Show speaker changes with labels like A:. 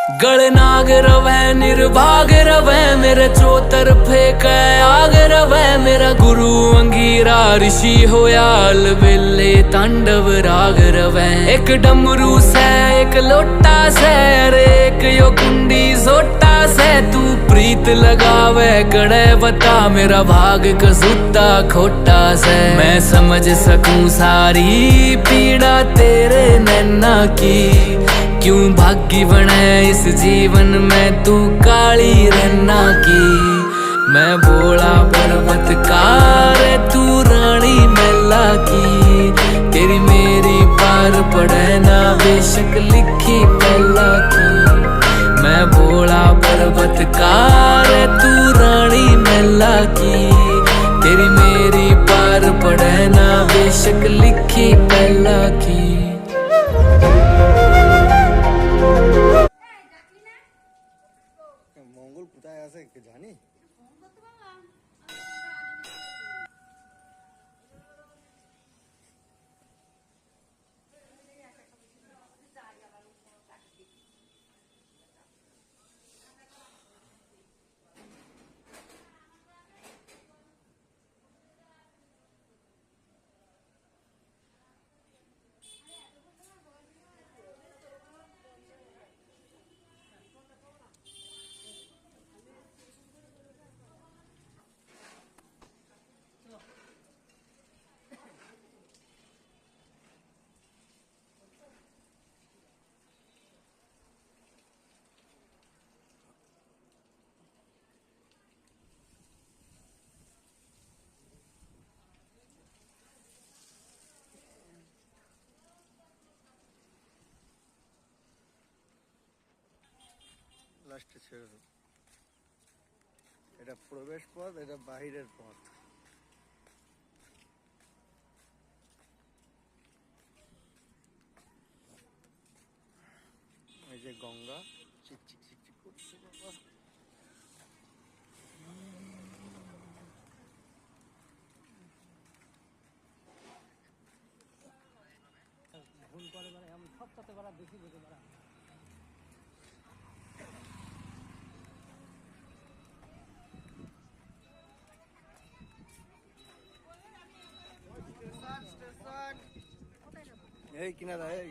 A: गलनाग रवै निर्भाग रवै मेरे चौतरफे कै आग रवै मेरा गुरु अंगीरा ऋषि होया अलबेले तांडव राग रवै एक डमरू से एक लोटा से अरे एक यो कुंडी जोटा से तू प्रीत लगावे गड़े बता मेरा भाग कसूता खोटा से मैं समझ सकूं सारी पीड़ा तेरे नैना की क्यों भागी बने इस जीवन में तू काली रन्ना की मैं भोला पर्वत कार तू रानी मैला की तेरी मेरी पार पड़े ना बेशक लिखी पहला की मैं भोला पर्वत कार तू रानी मैला की तेरी मेरी पार पड़े ना बेशक लिखी पहला की
B: মঙ্গল কোথায় আছে কি জানি লাস্টে ছেড়ে দেব এটা প্রবেশ পথ এটা বাহিরের পথ এই যে গঙ্গা চিকচিক চিকচিক করছে বাবা ভুল করে মানে আমি সবটাতে বাড়া বেশি বুঝে বাড়া এই কিনারা এই